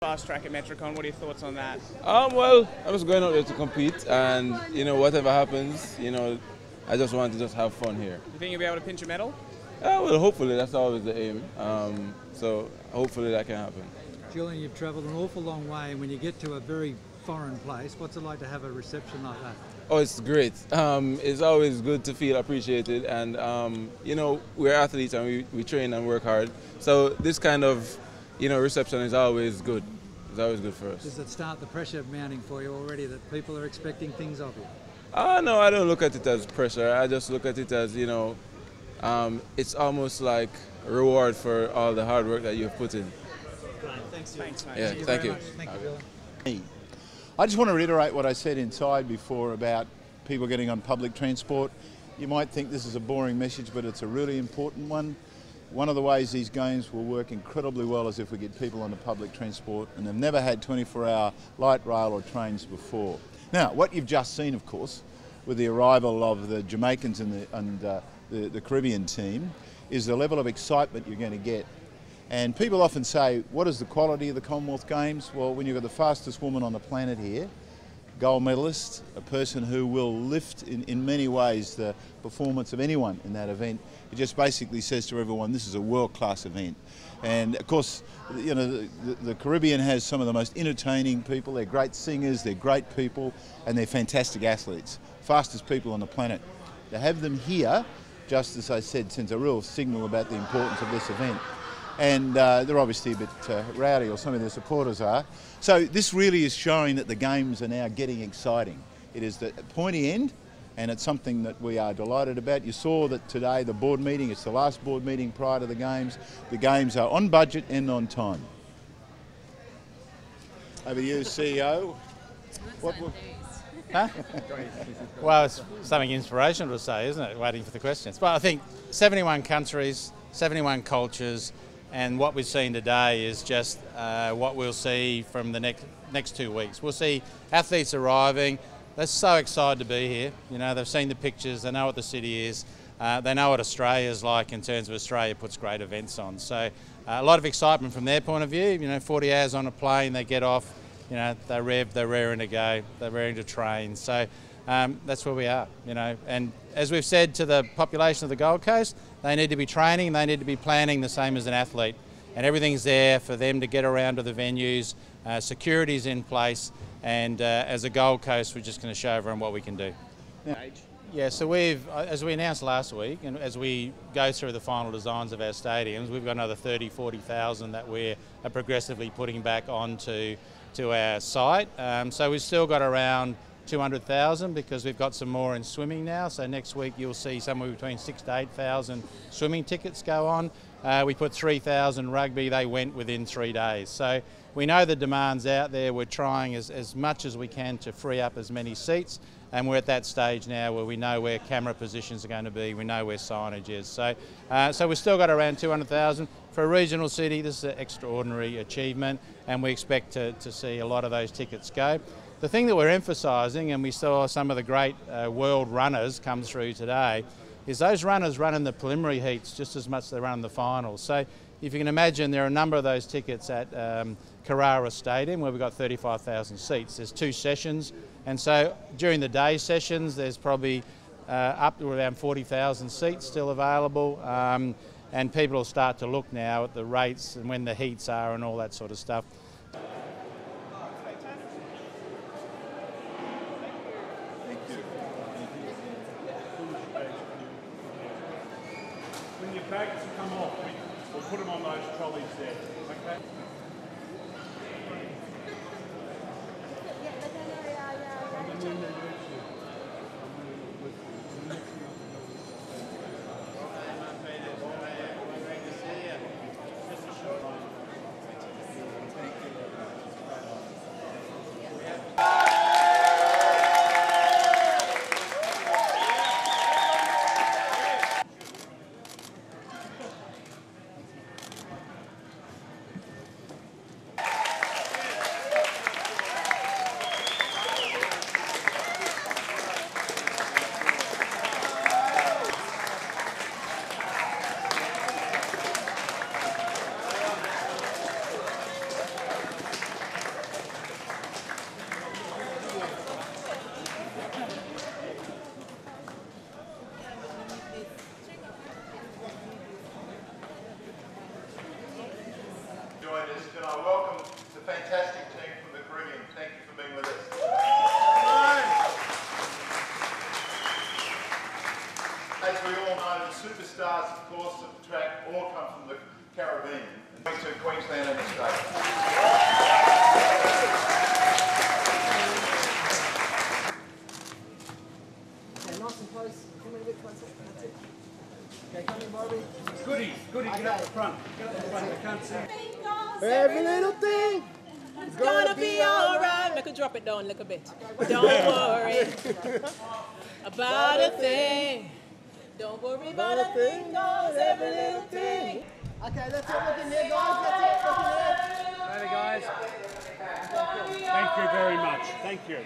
Fast track at Metricon, what are your thoughts on that? Well, I was going out there to compete, and whatever happens, I just want to just have fun here. You think you'll be able to pinch a medal? Well, hopefully that's always the aim. So hopefully that can happen. Julian, you've travelled an awful long way, and when you get to a very foreign place, what's it like to have a reception like that? Oh, it's great. It's always good to feel appreciated, and we're athletes and we train and work hard. So this kind of reception is always good. It's always good for us. Does it start the pressure mounting for you already that people are expecting things of you? No, I don't look at it as pressure. I just look at it as it's almost like a reward for all the hard work that you've put in. Great, thanks, mate. Yeah, thank you. Thank you, Billy. I just want to reiterate what I said inside before about people getting on public transport. You might think this is a boring message, but it's a really important one. One of the ways these games will work incredibly well is if we get people on the public transport, and they've never had 24-hour light rail or trains before. Now, what you've just seen, of course, with the arrival of the Jamaicans and the Caribbean team, is the level of excitement you're going to get. And people often say, what is the quality of the Commonwealth Games? Well, when you've got the fastest woman on the planet here, gold medalist, a person who will lift in many ways the performance of anyone in that event, it just basically says to everyone, this is a world-class event. And of course, the Caribbean has some of the most entertaining people. They're great singers, they're great people, and they're fantastic athletes. Fastest people on the planet. To have them here, just as I said, sends a real signal about the importance of this event. And they're obviously a bit rowdy, or some of their supporters are. So this really is showing that the games are now getting exciting. It is the pointy end, and it's something that we are delighted about. You saw that today, the board meeting, it's the last board meeting prior to the games. The games are on budget and on time. Over to you, CEO. Huh? Well, it's something inspirational to say, isn't it? Waiting for the questions. But I think 71 countries, 71 cultures, and what we've seen today is just what we'll see from the next 2 weeks. We'll see athletes arriving. They're so excited to be here. They've seen the pictures, they know what the city is, they know what Australia's like in terms of Australia puts great events on. So a lot of excitement from their point of view. 40 hours on a plane, they get off, they're revved, they're raring to go, they're raring to train. So that's where we are, and as we've said to the population of the Gold Coast, they need to be training, they need to be planning the same as an athlete, and everything's there for them to get around to the venues, security's in place, and as a Gold Coast, we're just going to show everyone what we can do. Yeah, so as we announced last week, and as we go through the final designs of our stadiums, we've got another 30,000-40,000 that we're progressively putting back onto our site. So we've still got around 200,000 because we've got some more in swimming now. So next week you'll see somewhere between 6,000 to 8,000 swimming tickets go on. We put 3,000 rugby, they went within 3 days. So we know the demand's out there. We're trying as much as we can to free up as many seats. And we're at that stage now where we know where camera positions are going to be, we know where signage is. So we've still got around 200,000. For a regional city, this is an extraordinary achievement, and we expect to see a lot of those tickets go. The thing that we're emphasising, and we saw some of the great world runners come through today, is those runners run in the preliminary heats just as much as they run in the finals. So if you can imagine, there are a number of those tickets at Carrara Stadium where we've got 35,000 seats. There's 2 sessions, and so during the day sessions there's probably up to around 40,000 seats still available, and people will start to look now at the rates and when the heats are and all that sort of stuff. When your bags come off, we'll put them on those trolleys there, okay? Every little thing is gonna be alright. I could drop it down a little bit. Don't worry about a thing. Don't worry about a thing, cause every little thing. Okay, let's look in there, guys. Let's look in there. Thank you very much. Thank you.